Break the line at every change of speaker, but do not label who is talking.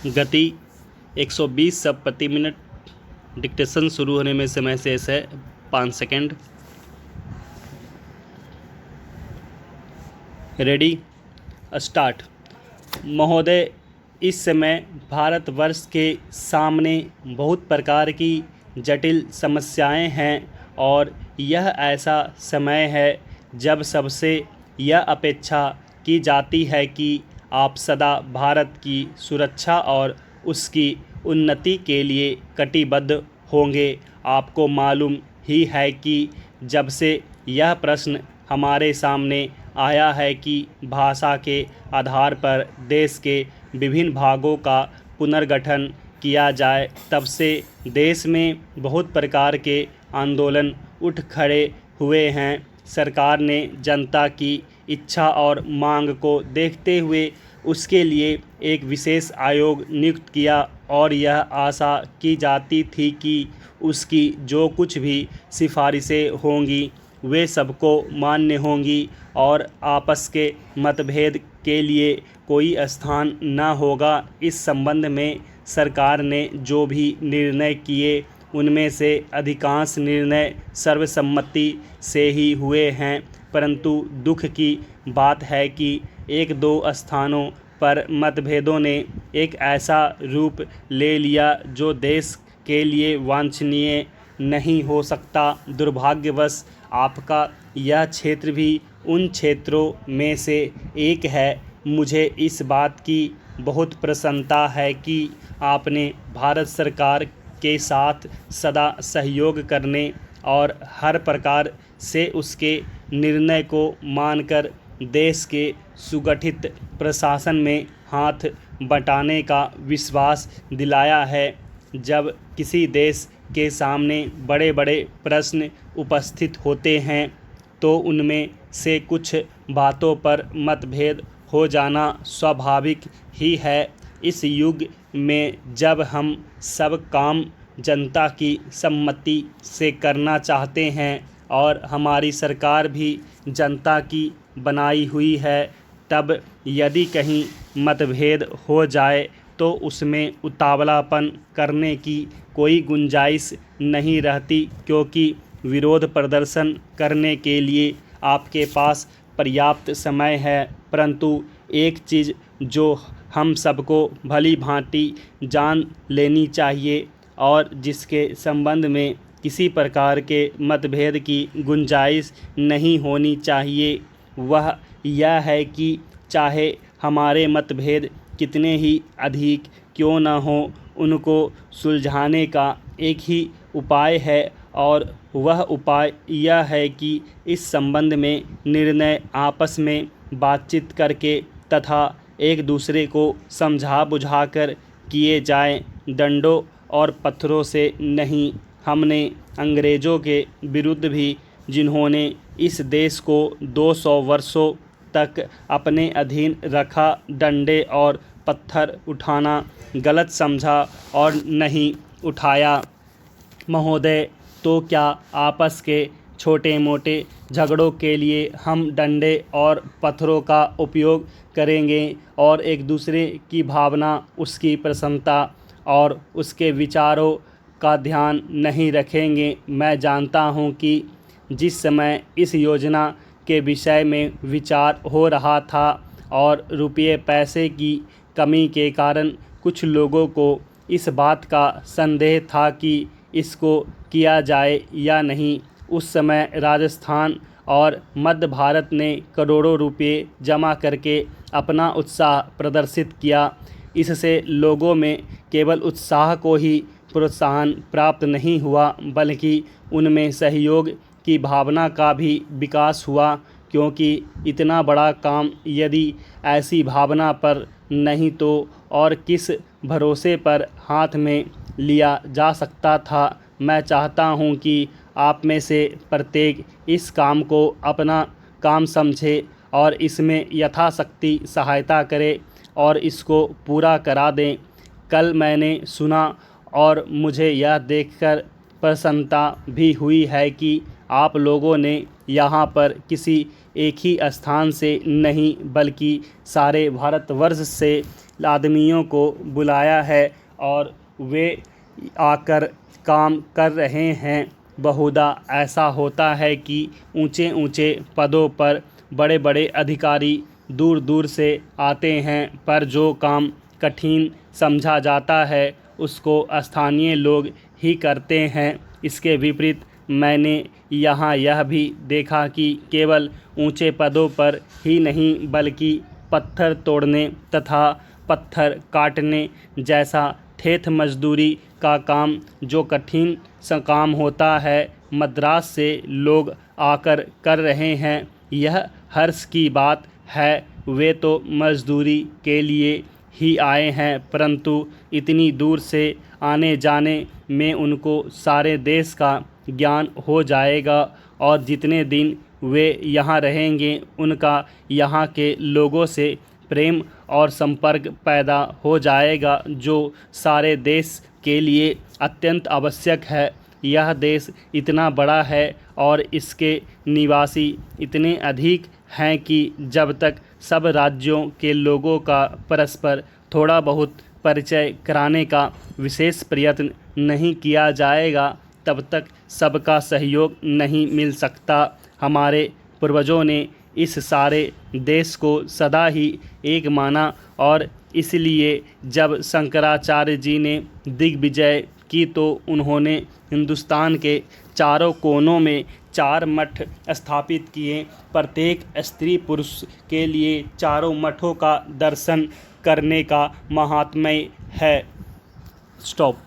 गति 120 शब्द प्रति मिनट। डिक्टेशन शुरू होने में समय शेष है 5 सेकेंड। Ready, start. महोदय, इस समय भारतवर्ष के सामने बहुत प्रकार की जटिल समस्याएं हैं और यह ऐसा समय है जब सबसे यह अपेक्षा की जाती है कि आप सदा भारत की सुरक्षा और उसकी उन्नति के लिए कटिबद्ध होंगे। आपको मालूम ही है कि जब से यह प्रश्न हमारे सामने आया है कि भाषा के आधार पर देश के विभिन्न भागों का पुनर्गठन किया जाए, तब से देश में बहुत प्रकार के आंदोलन उठ खड़े हुए हैं। सरकार ने जनता की इच्छा और मांग को देखते हुए उसके लिए एक विशेष आयोग नियुक्त किया और यह आशा की जाती थी कि उसकी जो कुछ भी सिफारिशें होंगी वे सबको मान्य होंगी और आपस के मतभेद के लिए कोई स्थान न होगा। इस संबंध में सरकार ने जो भी निर्णय किए उनमें से अधिकांश निर्णय सर्वसम्मति से ही हुए हैं, परंतु दुख की बात है कि एक दो स्थानों पर मतभेदों ने एक ऐसा रूप ले लिया जो देश के लिए वांछनीय नहीं हो सकता। दुर्भाग्यवश आपका यह क्षेत्र भी उन क्षेत्रों में से एक है। मुझे इस बात की बहुत प्रसन्नता है कि आपने भारत सरकार के साथ सदा सहयोग करने और हर प्रकार से उसके निर्णय को मानकर देश के सुगठित प्रशासन में हाथ बटाने का विश्वास दिलाया है। जब किसी देश के सामने बड़े बड़े प्रश्न उपस्थित होते हैं तो उनमें से कुछ बातों पर मतभेद हो जाना स्वाभाविक ही है। इस युग में जब हम सब काम जनता की सम्मति से करना चाहते हैं और हमारी सरकार भी जनता की बनाई हुई है, तब यदि कहीं मतभेद हो जाए तो उसमें उतावलापन करने की कोई गुंजाइश नहीं रहती, क्योंकि विरोध प्रदर्शन करने के लिए आपके पास पर्याप्त समय है। परंतु एक चीज़ जो हम सबको भली भांति जान लेनी चाहिए और जिसके संबंध में किसी प्रकार के मतभेद की गुंजाइश नहीं होनी चाहिए, वह यह है कि चाहे हमारे मतभेद कितने ही अधिक क्यों न हो, उनको सुलझाने का एक ही उपाय है और वह उपाय यह है कि इस संबंध में निर्णय आपस में बातचीत करके तथा एक दूसरे को समझा बुझाकर किए जाएं, डंडों और पत्थरों से नहीं। हमने अंग्रेज़ों के विरुद्ध भी, जिन्होंने इस देश को 200 वर्षों तक अपने अधीन रखा, डंडे और पत्थर उठाना गलत समझा और नहीं उठाया। महोदय, तो क्या आपस के छोटे मोटे झगड़ों के लिए हम डंडे और पत्थरों का उपयोग करेंगे और एक दूसरे की भावना, उसकी प्रसन्नता और उसके विचारों का ध्यान नहीं रखेंगे? मैं जानता हूँ कि जिस समय इस योजना के विषय में विचार हो रहा था और रुपये पैसे की कमी के कारण कुछ लोगों को इस बात का संदेह था कि इसको किया जाए या नहीं, उस समय राजस्थान और मध्य भारत ने करोड़ों रुपये जमा करके अपना उत्साह प्रदर्शित किया। इससे लोगों में केवल उत्साह को ही प्रोत्साहन प्राप्त नहीं हुआ, बल्कि उनमें सहयोग की भावना का भी विकास हुआ, क्योंकि इतना बड़ा काम यदि ऐसी भावना पर नहीं तो और किस भरोसे पर हाथ में लिया जा सकता था। मैं चाहता हूं कि आप में से प्रत्येक इस काम को अपना काम समझे और इसमें यथाशक्ति सहायता करे और इसको पूरा करा दें। कल मैंने सुना और मुझे यह देखकर प्रसन्नता भी हुई है कि आप लोगों ने यहाँ पर किसी एक ही स्थान से नहीं बल्कि सारे भारतवर्ष से आदमियों को बुलाया है और वे आकर काम कर रहे हैं। बहुधा ऐसा होता है कि ऊंचे ऊंचे पदों पर बड़े बड़े अधिकारी दूर दूर से आते हैं, पर जो काम कठिन समझा जाता है उसको स्थानीय लोग ही करते हैं। इसके विपरीत मैंने यहाँ यह भी देखा कि केवल ऊंचे पदों पर ही नहीं बल्कि पत्थर तोड़ने तथा पत्थर काटने जैसा ठेठ मजदूरी का काम, जो कठिन सा काम होता है, मद्रास से लोग आकर कर रहे हैं। यह हर्ष की बात है। वे तो मजदूरी के लिए ही आए हैं, परंतु इतनी दूर से आने जाने में उनको सारे देश का ज्ञान हो जाएगा और जितने दिन वे यहाँ रहेंगे उनका यहाँ के लोगों से प्रेम और संपर्क पैदा हो जाएगा, जो सारे देश के लिए अत्यंत आवश्यक है। यह देश इतना बड़ा है और इसके निवासी इतने अधिक हैं कि जब तक सब राज्यों के लोगों का परस्पर थोड़ा बहुत परिचय कराने का विशेष प्रयत्न नहीं किया जाएगा, तब तक सबका सहयोग नहीं मिल सकता। हमारे पूर्वजों ने इस सारे देश को सदा ही एक माना और इसलिए जब शंकराचार्य जी ने दिग्विजय की तो उन्होंने हिंदुस्तान के चारों कोनों में 4 मठ स्थापित किए। प्रत्येक स्त्री पुरुष के लिए चारों मठों का दर्शन करने का महात्म्य है। स्टॉप।